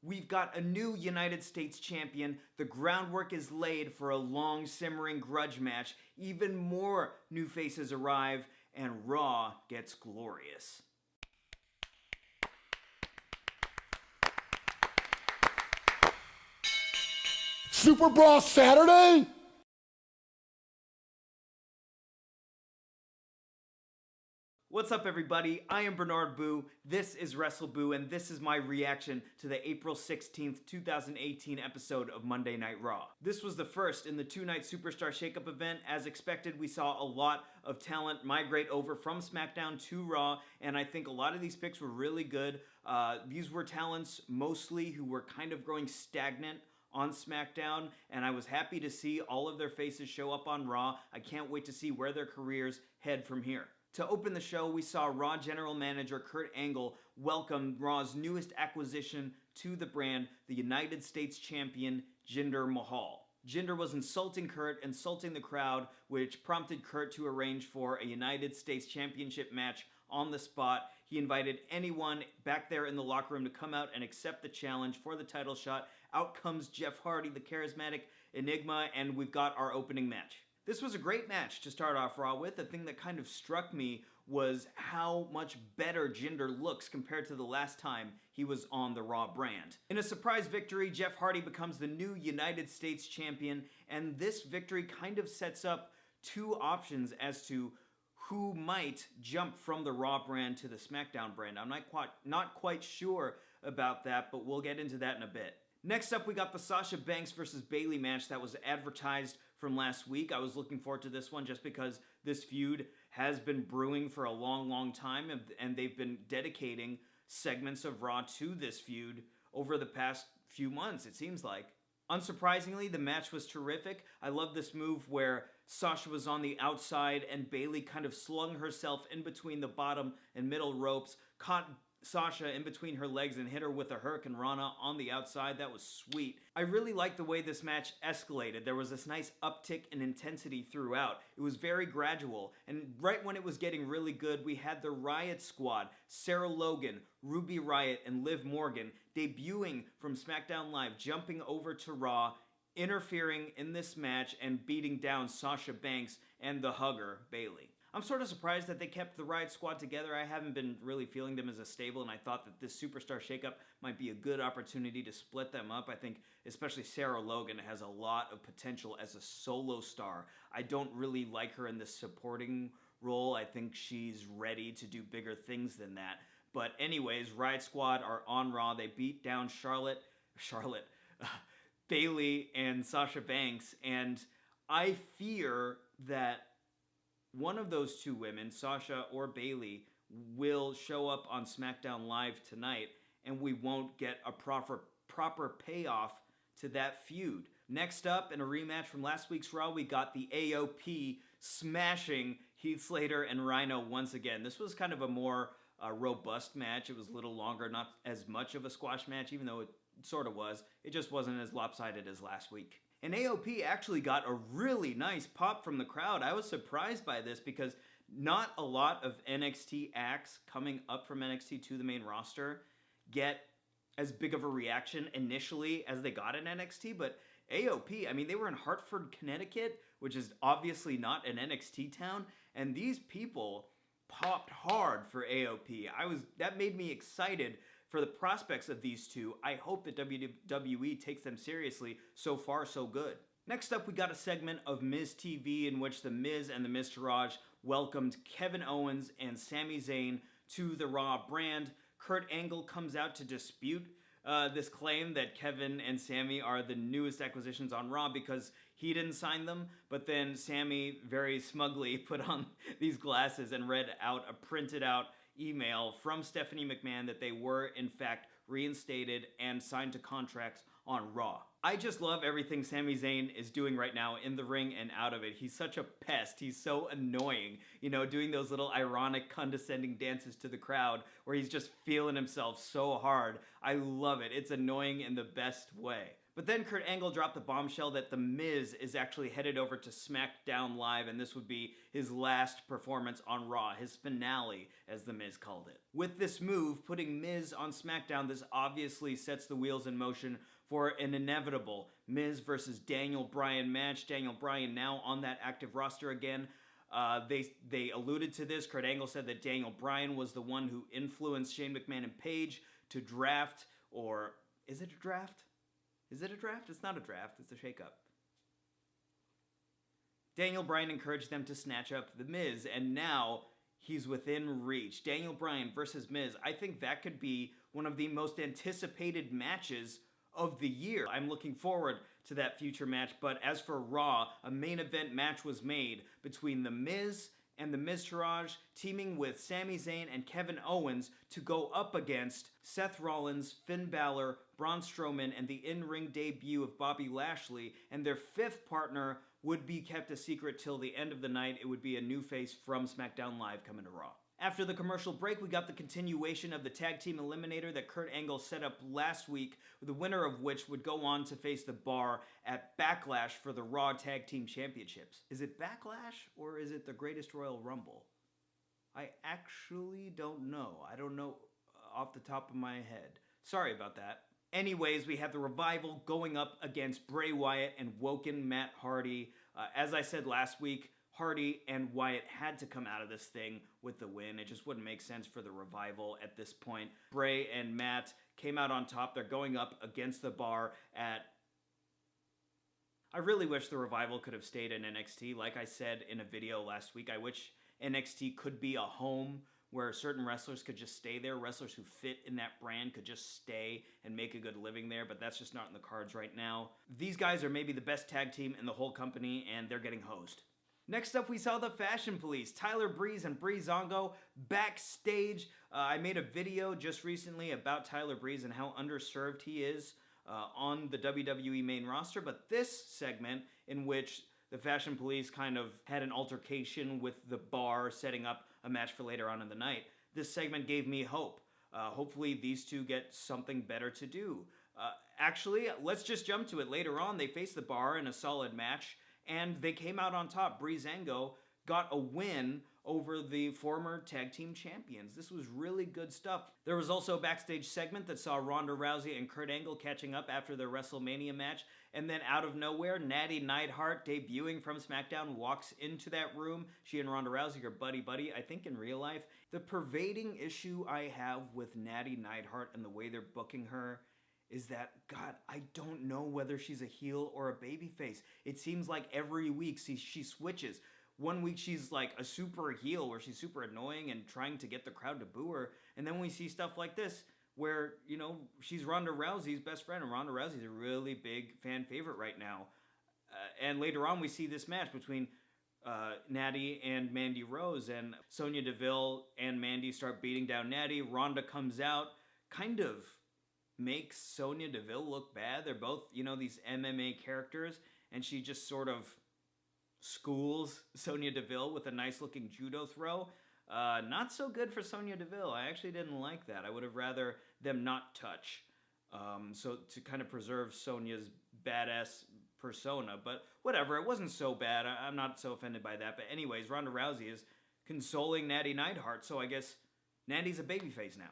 We've got a new United States champion. The groundwork is laid for a long simmering grudge match. Even more new faces arrive, and Raw gets glorious. Super Brawl Saturday? What's up, everybody? I am Bernard Boo, this is WrestleBoo, and this is my reaction to the April 16th, 2018 episode of Monday Night Raw. This was the first in the two-night Superstar Shake-Up event. As expected, we saw a lot of talent migrate over from Smackdown to Raw, and I think a lot of these picks were really good. These were talents mostly who were kind of growing stagnant on Smackdown, and I was happy to see all of their faces show up on Raw. I can't wait to see where their careers head from here. To open the show, we saw Raw General Manager Kurt Angle welcome Raw's newest acquisition to the brand, the United States Champion, Jinder Mahal. Jinder was insulting Kurt, insulting the crowd, which prompted Kurt to arrange for a United States Championship match on the spot. He invited anyone back there in the locker room to come out and accept the challenge for the title shot. Out comes Jeff Hardy, the charismatic enigma, and we've got our opening match. This was a great match to start off Raw with. The thing that kind of struck me was how much better Jinder looks compared to the last time he was on the Raw brand. In a surprise victory, Jeff Hardy becomes the new United States Champion, and this victory kind of sets up two options as to who might jump from the Raw brand to the SmackDown brand. I'm not quite sure about that, but we'll get into that in a bit. Next up, we got the Sasha Banks versus Bayley match that was advertised from last week. I was looking forward to this one just because this feud has been brewing for a long time, and they've been dedicating segments of Raw to this feud over the past few months, it seems like. Unsurprisingly, the match was terrific. I love this move where Sasha was on the outside and Bayley kind of slung herself in between the bottom and middle ropes, caught Sasha in between her legs and hit her with a Hurricane Rana on the outside. That was sweet. I really liked the way this match escalated. There was this nice uptick in intensity throughout. It was very gradual, and right when it was getting really good, we had the Riot Squad, Sarah Logan, Ruby Riott, and Liv Morgan debuting from SmackDown Live, jumping over to Raw, interfering in this match, and beating down Sasha Banks and the Hugger, Bayley. I'm sort of surprised that they kept the Riot Squad together. I haven't been really feeling them as a stable, and I thought that this Superstar Shake-Up might be a good opportunity to split them up. I think especially Sarah Logan has a lot of potential as a solo star. I don't really like her in this supporting role. I think she's ready to do bigger things than that. But anyways, Riot Squad are on Raw. They beat down Bayley and Sasha Banks, and I fear that one of those two women, Sasha or Bayley, will show up on SmackDown Live tonight, and we won't get a proper payoff to that feud. Next up, in a rematch from last week's Raw, we got the AOP smashing Heath, Slater, and Rhino once again. This was kind of a more robust match. It was a little longer, not as much of a squash match, even though it sort of was. It just wasn't as lopsided as last week. And AOP actually got a really nice pop from the crowd. I was surprised by this because not a lot of NXT acts coming up from NXT to the main roster get as big of a reaction initially as they got in NXT, but AOP, I mean, they were in Hartford, Connecticut, which is obviously not an NXT town, and these people popped hard for AOP. That made me excited for the prospects of these two. I hope that WWE takes them seriously. So far, so good. Next up, we got a segment of Miz TV in which The Miz and the Miztourage welcomed Kevin Owens and Sami Zayn to the Raw brand. Kurt Angle comes out to dispute this claim that Kevin and Sami are the newest acquisitions on Raw because he didn't sign them, but then Sami very smugly put on these glasses and read out a printed out email from Stephanie McMahon that they were in fact reinstated and signed to contracts on Raw. I just love everything Sami Zayn is doing right now in the ring and out of it. He's such a pest. He's so annoying, you know, doing those little ironic, condescending dances to the crowd where he's just feeling himself so hard. I love it. It's annoying in the best way. But then Kurt Angle dropped the bombshell that The Miz is actually headed over to Smackdown Live, and this would be his last performance on Raw, his finale, as The Miz called it. With this move, putting Miz on SmackDown, this obviously sets the wheels in motion for an inevitable Miz versus Daniel Bryan match. Daniel Bryan now on that active roster again. They alluded to this. Kurt Angle said that Daniel Bryan was the one who influenced Shane McMahon and Paige to draft, or is it a draft? Is it a draft? It's not a draft, it's a shake-up. Daniel Bryan encouraged them to snatch up The Miz, and now he's within reach. Daniel Bryan versus Miz. I think that could be one of the most anticipated matches of the year. I'm looking forward to that future match, but as for Raw, a main event match was made between The Miz and the Miztourage, teaming with Sami Zayn and Kevin Owens to go up against Seth Rollins, Finn Balor, Braun Strowman, and the in-ring debut of Bobby Lashley, and their fifth partner would be kept a secret till the end of the night. It would be a new face from SmackDown Live coming to Raw. After the commercial break, we got the continuation of the Tag Team Eliminator that Kurt Angle set up last week, the winner of which would go on to face the Bar at Backlash for the Raw Tag Team Championships. Is it Backlash or is it the Greatest Royal Rumble? I actually don't know. I don't know off the top of my head. Sorry about that. Anyways, we have the Revival going up against Bray Wyatt and Woken Matt Hardy. As I said last week, Hardy and Wyatt had to come out of this thing with the win. It just wouldn't make sense for the Revival at this point. Bray and Matt came out on top. They're going up against the Bar at... I really wish the Revival could have stayed in NXT. Like I said in a video last week, I wish NXT could be a home where certain wrestlers could just stay there. Wrestlers who fit in that brand could just stay and make a good living there, but that's just not in the cards right now. These guys are maybe the best tag team in the whole company, and they're getting hosed. Next up, we saw the Fashion Police, Tyler Breeze and Breezango backstage. I made a video just recently about Tyler Breeze and how underserved he is on the WWE main roster, but this segment in which the Fashion Police kind of had an altercation with the Bar setting up a match for later on in the night, this segment gave me hope. Hopefully these two get something better to do. Actually, let's just jump to it. Later on, they faced the Bar in a solid match, and they came out on top. Breezango got a win over the former tag team champions. This was really good stuff. There was also a backstage segment that saw Ronda Rousey and Kurt Angle catching up after their WrestleMania match, and then out of nowhere, Natty Neidhart, debuting from SmackDown, walks into that room. She and Ronda Rousey are buddy-buddy, I think in real life. The pervading issue I have with Natty Neidhart and the way they're booking her is that, God, I don't know whether she's a heel or a babyface. It seems like every week she switches. One week she's like a super heel where she's super annoying and trying to get the crowd to boo her. And then we see stuff like this where, you know, she's Ronda Rousey's best friend, and Ronda Rousey's a really big fan favorite right now. And later on we see this match between Natty and Mandy Rose, and Sonya Deville and Mandy start beating down Natty. Ronda comes out, kind of makes Sonya Deville look bad. They're both, you know, these MMA characters, and she just sort of schools Sonya Deville with a nice looking judo throw. Not so good for Sonya Deville. I actually didn't like that. I would have rather them not touch. So to kind of preserve Sonya's badass persona, but whatever, it wasn't so bad. I'm not so offended by that. But anyways, Ronda Rousey is consoling Natty Neidhart, so I guess Natty's a babyface now.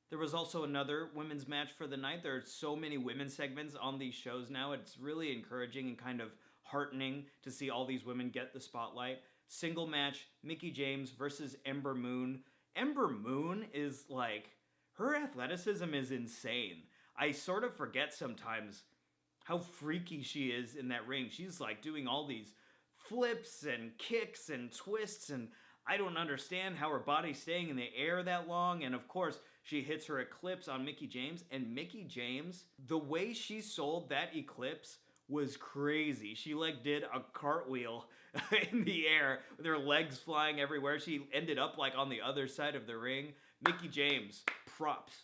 There was also another women's match for the night. There are so many women's segments on these shows now. It's really encouraging and kind of heartening to see all these women get the spotlight. Single match, Mickie James versus Ember Moon. Ember Moon is like, her athleticism is insane. I sort of forget sometimes how freaky she is in that ring. She's like doing all these flips and kicks and twists, and I don't understand how her body's staying in the air that long. And of course, she hits her Eclipse on Mickie James, and Mickie James, the way she sold that Eclipse was crazy. She like did a cartwheel in the air with her legs flying everywhere. She ended up like on the other side of the ring. Mickie James, props.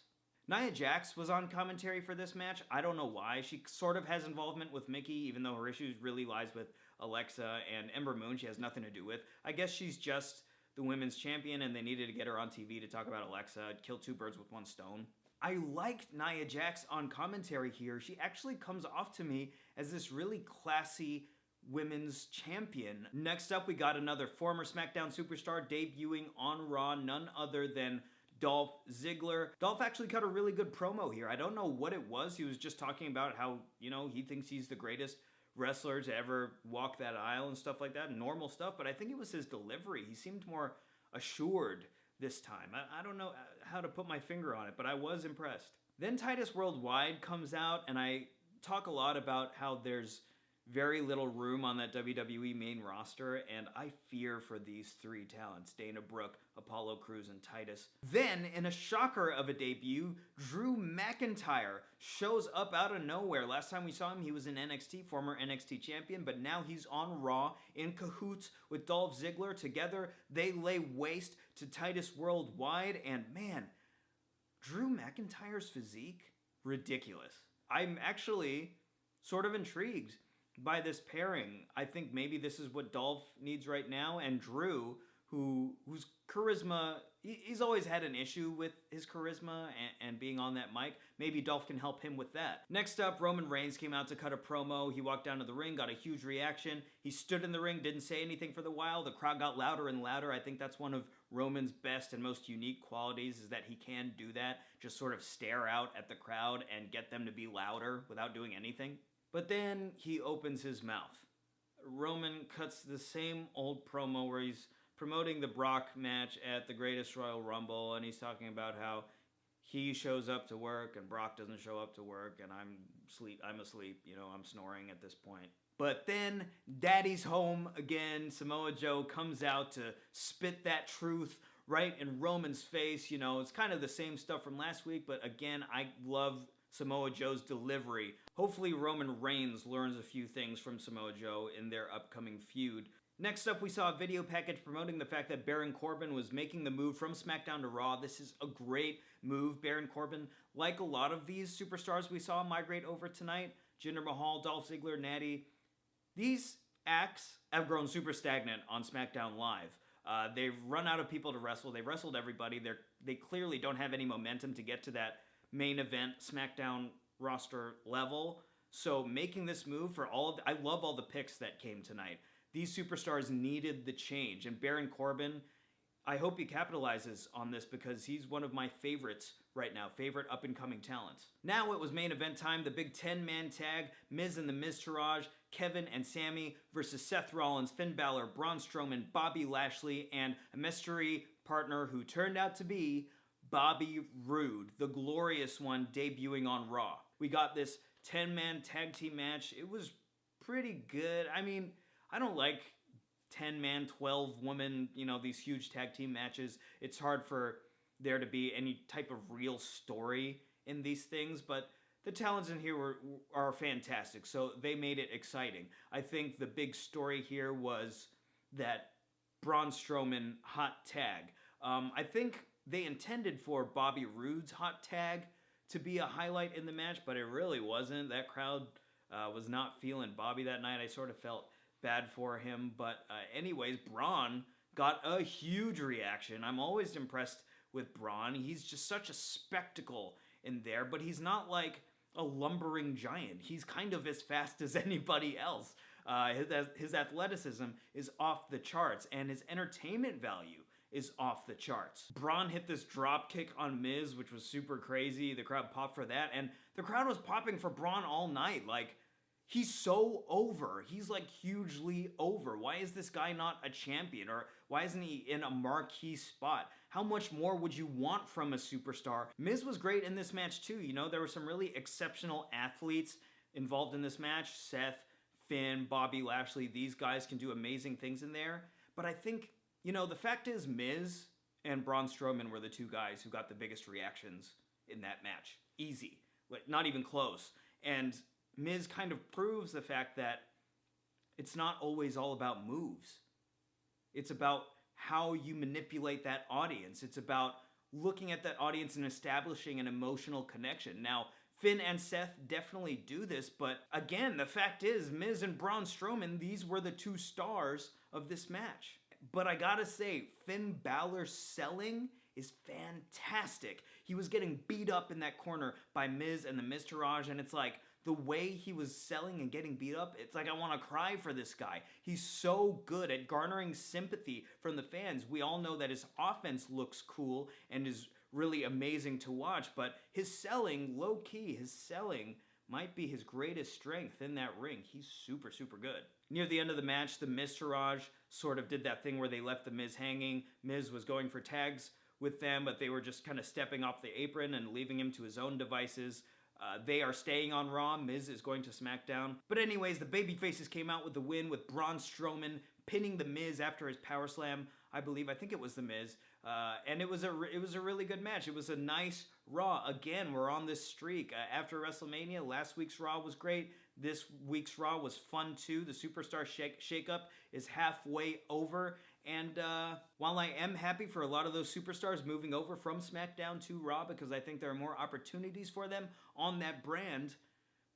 Nia Jax was on commentary for this match. I don't know why. She sort of has involvement with Mickie, even though her issues really lies with Alexa and Ember Moon. She has nothing to do with. I guess she's just the women's champion, and they needed to get her on TV to talk about Alexa. Kill two birds with one stone. I liked Nia Jax on commentary here. She actually comes off to me as this really classy women's champion. Next up, we got another former SmackDown superstar debuting on Raw, none other than Dolph Ziggler. Dolph actually cut a really good promo here. I don't know what it was. He was just talking about how, he thinks he's the greatest wrestler to ever walk that aisle and stuff like that, normal stuff, but I think it was his delivery. He seemed more assured this time. I don't know how to put my finger on it, but I was impressed. Then Titus Worldwide comes out, and I talk a lot about how there's very little room on that WWE main roster, and I fear for these three talents, Dana Brooke, Apollo Crews, and Titus. Then, in a shocker of a debut, Drew McIntyre shows up out of nowhere. Last time we saw him, he was in NXT, former NXT champion, but now he's on Raw in cahoots with Dolph Ziggler. Together, they lay waste to Titus Worldwide, and man, Drew McIntyre's physique? Ridiculous. I'm actually sort of intrigued by this pairing. I think maybe this is what Dolph needs right now, and Drew, whose charisma, he's always had an issue with his charisma and being on that mic. Maybe Dolph can help him with that. Next up, Roman Reigns came out to cut a promo. He walked down to the ring, got a huge reaction. He stood in the ring, didn't say anything for the while. The crowd got louder and louder. I think that's one of Roman's best and most unique qualities, is that he can do that, just sort of stare out at the crowd and get them to be louder without doing anything. But then he opens his mouth. Roman cuts the same old promo where he's promoting the Brock match at the Greatest Royal Rumble, and he's talking about how he shows up to work and Brock doesn't show up to work, and I'm asleep, I'm snoring at this point. But then Daddy's home again. Samoa Joe comes out to spit that truth right in Roman's face. It's kind of the same stuff from last week, but again, I love Samoa Joe's delivery. Hopefully Roman Reigns learns a few things from Samoa Joe in their upcoming feud. Next up, we saw a video package promoting the fact that Baron Corbin was making the move from SmackDown to Raw. This is a great move. Baron Corbin, like a lot of these superstars we saw migrate over tonight, Jinder Mahal, Dolph Ziggler, Natty, these acts have grown super stagnant on SmackDown Live. They've run out of people to wrestle. They've wrestled everybody. They clearly don't have any momentum to get to that main event SmackDown roster level. So making this move for I love all the picks that came tonight. These superstars needed the change, and Baron Corbin, I hope he capitalizes on this because he's one of my favorites right now, favorite up-and-coming talents. Now it was main event time, the big 10-man tag, Miz and the Miztourage, Kevin and Sami versus Seth Rollins, Finn Balor, Braun Strowman, Bobby Lashley, and a mystery partner who turned out to be Bobby Roode, the glorious one, debuting on Raw. We got this 10-man tag team match. It was pretty good. I mean, I don't like 10-man, 12-woman, these huge tag team matches. It's hard for there to be any type of real story in these things, but the talents in here are fantastic, so they made it exciting. I think the big story here was that Braun Strowman hot tag. I think they intended for Bobby Roode's hot tag to be a highlight in the match, but it really wasn't. That crowd was not feeling Bobby that night. I sort of felt bad for him, but anyways, Braun got a huge reaction. I'm always impressed with Braun. He's just such a spectacle in there, but he's not like a lumbering giant. He's kind of as fast as anybody else. His athleticism is off the charts, and his entertainment value is off the charts. Braun hit this drop kick on Miz, which was super crazy. The crowd popped for that, and the crowd was popping for Braun all night. Like, he's so over. He's like hugely over. Why is this guy not a champion? Or why isn't he in a marquee spot? How much more would you want from a superstar? Miz was great in this match too. There were some really exceptional athletes involved in this match. Seth, Finn, Bobby Lashley, these guys can do amazing things in there. But I think, the fact is Miz and Braun Strowman were the two guys who got the biggest reactions in that match. Easy. Not even close. And Miz kind of proves the fact that it's not always all about moves. It's about how you manipulate that audience. It's about looking at that audience and establishing an emotional connection. Now, Finn and Seth definitely do this, but again, the fact is, Miz and Braun Strowman, these were the two stars of this match. But I gotta say, Finn Balor selling is fantastic. He was getting beat up in that corner by Miz and the Miztourage, and it's like, the way he was selling and getting beat up, it's like I want to cry for this guy. He's so good at garnering sympathy from the fans. We all know that his offense looks cool and is really amazing to watch, but his selling, low-key, his selling might be his greatest strength in that ring. He's super, super good. Near the end of the match, the Miztourage sort of did that thing where they left the Miz hanging. Miz was going for tags with them, but they were just kind of stepping off the apron and leaving him to his own devices. They are staying on Raw. Miz is going to SmackDown. But anyways, the babyfaces came out with the win with Braun Strowman pinning the Miz after his power slam. I think it was the Miz. And it was a really good match. It was a nice Raw. Again, we're on this streak. After WrestleMania, last week's Raw was great. This week's Raw was fun too. The Superstar Shake-Up is halfway over. And while I am happy for a lot of those superstars moving over from SmackDown to Raw because I think there are more opportunities for them on that brand,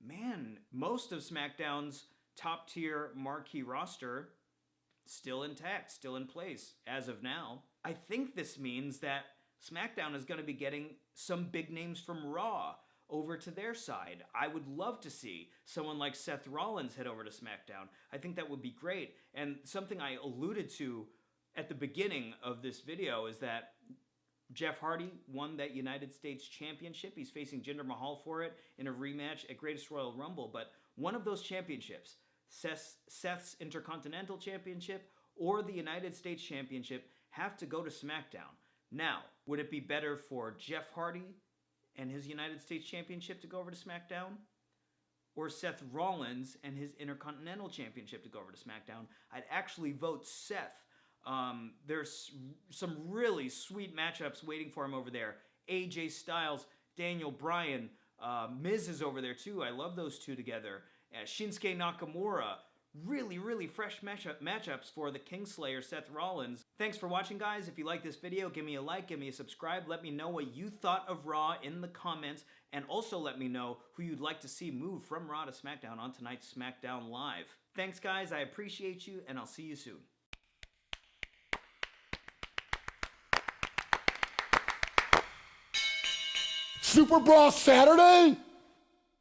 man, most of SmackDown's top-tier marquee roster still intact, still in place as of now. I think this means that SmackDown is going to be getting some big names from Raw over to their side. I would love to see someone like Seth Rollins head over to SmackDown. I think that would be great. And something I alluded to at the beginning of this video is that Jeff Hardy won that United States Championship. He's facing Jinder Mahal for it in a rematch at Greatest Royal Rumble. But one of those championships, Seth's Intercontinental Championship or the United States Championship, have to go to SmackDown. Now, would it be better for Jeff Hardy and his United States Championship to go over to SmackDown? Or Seth Rollins and his Intercontinental Championship to go over to SmackDown? I'd actually vote Seth. There's some really sweet matchups waiting for him over there. AJ Styles, Daniel Bryan, Miz is over there too. I love those two together. Shinsuke Nakamura. Really, really fresh matchups for the Kingslayer, Seth Rollins. Thanks for watching, guys. If you like this video, give me a like, give me a subscribe. Let me know what you thought of Raw in the comments. And also let me know who you'd like to see move from Raw to SmackDown on tonight's SmackDown Live. Thanks, guys. I appreciate you, and I'll see you soon. Super Brawl Saturday?